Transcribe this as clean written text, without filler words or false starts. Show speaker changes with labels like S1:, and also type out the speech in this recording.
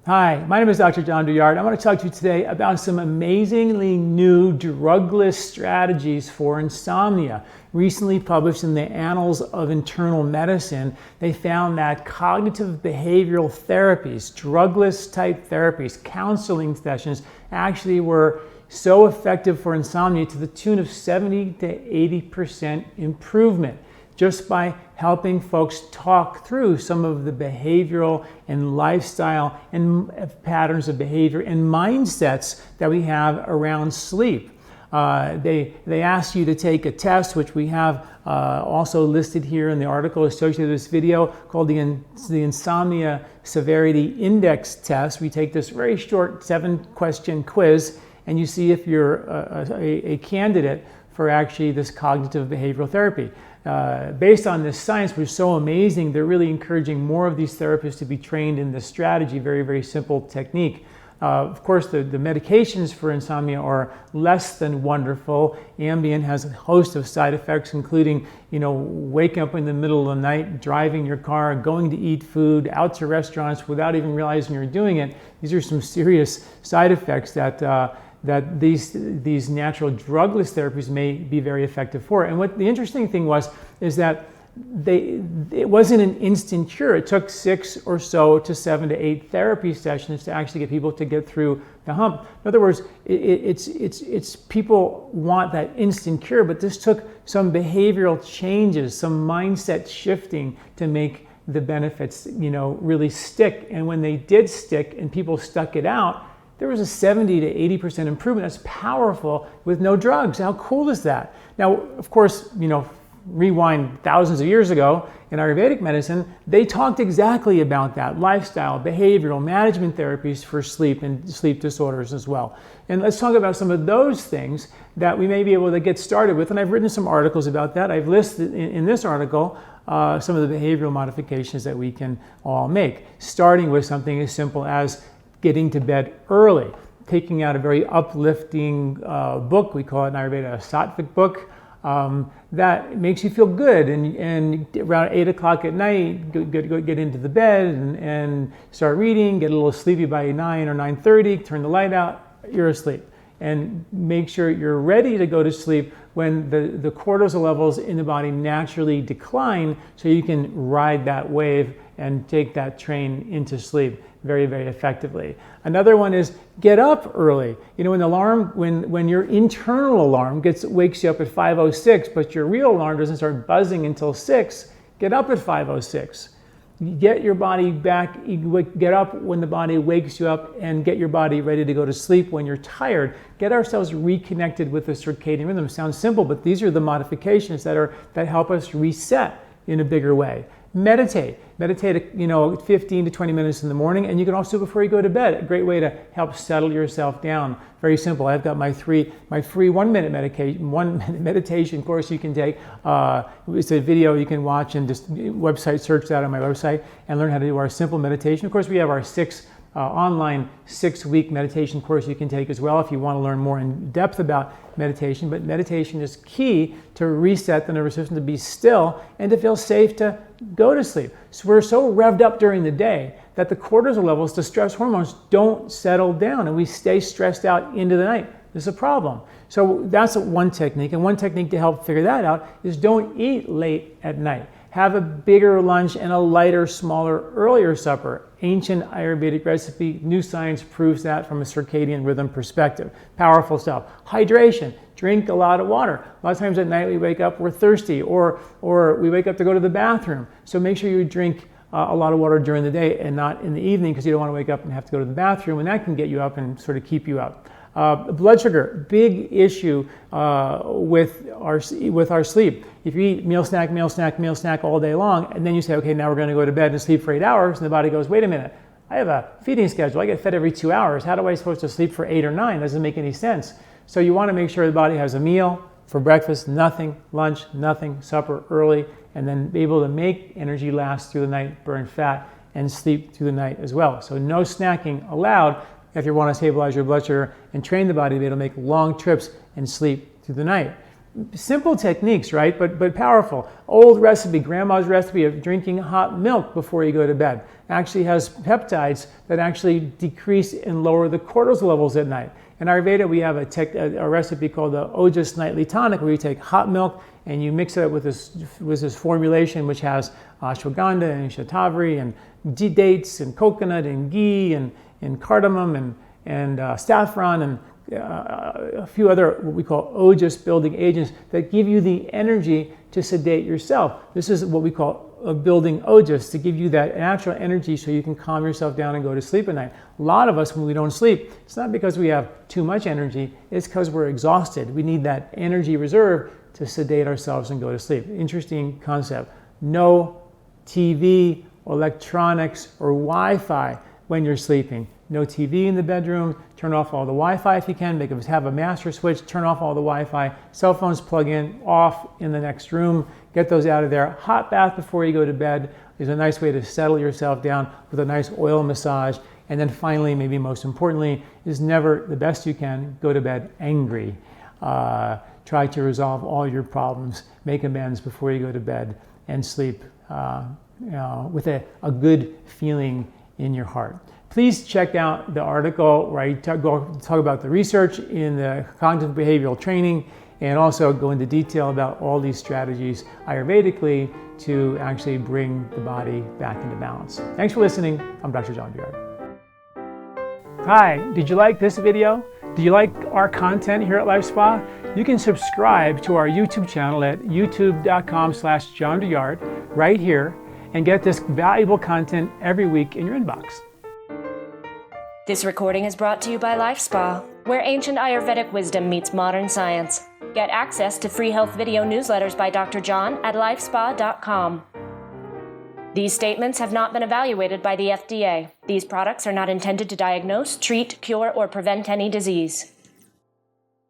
S1: Hi, my name is Dr. John Douillard. I want to talk to you today about some amazingly new drugless strategies for insomnia. Recently published in the Annals of Internal Medicine, they found that cognitive behavioral therapies, drugless type therapies, counseling sessions actually were so effective for insomnia to the tune of 70 to 80% improvement, just by helping folks talk through some of the behavioral and lifestyle and patterns of behavior and mindsets that we have around sleep. They asked you to take a test, which we have also listed here in the article associated with this video, called the Insomnia Severity Index Test. We take this very short 7-question quiz, and you see if you're a candidate for actually this cognitive behavioral therapy. Based on this science, which is so amazing, they're really encouraging more of these therapists to be trained in this strategy. Very, very simple technique. Of course, the medications for insomnia are less than wonderful. Ambien has a host of side effects, including, waking up in the middle of the night, driving your car, going to eat food, out to restaurants without even realizing you're doing it. These are some serious side effects that these natural drugless therapies may be very effective for. And what the interesting thing is that it wasn't an instant cure. It took 6 or so to 7 to 8 therapy sessions to actually get people to get through the hump. In other words, it's people want that instant cure, but this took some behavioral changes, some mindset shifting to make the benefits, really stick. And when they did stick and people stuck it out, there was a 70 to 80% improvement. That's powerful with no drugs. How cool is that? Now, of course, rewind thousands of years ago in Ayurvedic medicine, they talked exactly about that. Lifestyle, behavioral, management therapies for sleep and sleep disorders as well. And let's talk about some of those things that we may be able to get started with. And I've written some articles about that. I've listed in this article some of the behavioral modifications that we can all make, starting with something as simple as getting to bed early, taking out a very uplifting book. We call it in Ayurveda a sattvic book that makes you feel good. And around 8 o'clock at night, get into the bed and start reading, get a little sleepy by 9 or 9:30, turn the light out, you're asleep. And make sure you're ready to go to sleep when the cortisol levels in the body naturally decline, so you can ride that wave and take that train into sleep very, very effectively. Another one is get up early. When your internal alarm wakes you up at 5:06, but your real alarm doesn't start buzzing until 6, get up at 5:06. Get your body back, get up when the body wakes you up, and get your body ready to go to sleep when you're tired. Get ourselves reconnected with the circadian rhythm. Sounds simple, but these are the modifications that help us reset in a bigger way. Meditate, 15 to 20 minutes in the morning, and you can also do it before you go to bed. A great way to help settle yourself down. Very simple. I've got my free 1-minute meditation course you can take. It's a video you can watch and just search that on my website and learn how to do our simple meditation. Of course, we have our online 6-week meditation course you can take as well if you want to learn more in depth about meditation. But meditation is key to reset the nervous system, to be still and to feel safe to go to sleep. So we're so revved up during the day that the cortisol levels, the stress hormones, don't settle down, and we stay stressed out into the night. This is a problem. So that's one technique. And one technique to help figure that out is don't eat late at night. Have a bigger lunch and a lighter, smaller, earlier supper. Ancient Ayurvedic recipe, new science proves that from a circadian rhythm perspective. Powerful stuff. Hydration. Drink a lot of water. A lot of times at night we wake up, we're thirsty, or we wake up to go to the bathroom. So make sure you drink a lot of water during the day and not in the evening, because you don't want to wake up and have to go to the bathroom, and that can get you up and sort of keep you up. Blood sugar, big issue with our sleep. If you eat meal snack all day long, and then you say, okay, now we're going to go to bed and sleep for 8 hours, and the body goes, wait a minute, I have a feeding schedule. I get fed every 2 hours. How am I supposed to sleep for 8 or 9? Doesn't make any sense. So you want to make sure the body has a meal for breakfast, nothing, lunch, nothing, supper early, and then be able to make energy last through the night, burn fat, and sleep through the night as well. So no snacking allowed if you want to stabilize your blood sugar and train the body to be able to make long trips and sleep through the night. Simple techniques, right? But powerful. Old recipe, grandma's recipe of drinking hot milk before you go to bed actually has peptides that actually decrease and lower the cortisol levels at night. In Ayurveda, we have a recipe called the Ojas Nightly Tonic, where you take hot milk and you mix it with this formulation which has ashwagandha and shatavari and dates and coconut and ghee and cardamom and saffron and a few other what we call ojas building agents that give you the energy to sedate yourself. This is what we call a building ojas, to give you that natural energy so you can calm yourself down and go to sleep at night. A lot of us, when we don't sleep, it's not because we have too much energy, it's because we're exhausted. We need that energy reserve to sedate ourselves and go to sleep. Interesting concept. No TV, electronics, or Wi-Fi when you're sleeping. No TV in the bedroom, turn off all the Wi-Fi if you can, have a master switch, turn off all the Wi-Fi, cell phones plug in, off in the next room, get those out of there. Hot bath before you go to bed is a nice way to settle yourself down with a nice oil massage. And then finally, maybe most importantly, is never the best you can, go to bed angry. Try to resolve all your problems, make amends before you go to bed, and sleep with a good feeling in your heart. Please check out the article where I talk about the research in the cognitive behavioral training and also go into detail about all these strategies Ayurvedically to actually bring the body back into balance. Thanks for listening. I'm Dr. John Douillard. Hi, did you like this video? Do you like our content here at LifeSpa? You can subscribe to our YouTube channel at youtube.com/John Douillard right here and get this valuable content every week in your inbox.
S2: This recording is brought to you by LifeSpa, where ancient Ayurvedic wisdom meets modern science. Get access to free health video newsletters by Dr. John at lifespa.com. These statements have not been evaluated by the FDA. These products are not intended to diagnose, treat, cure, or prevent any disease.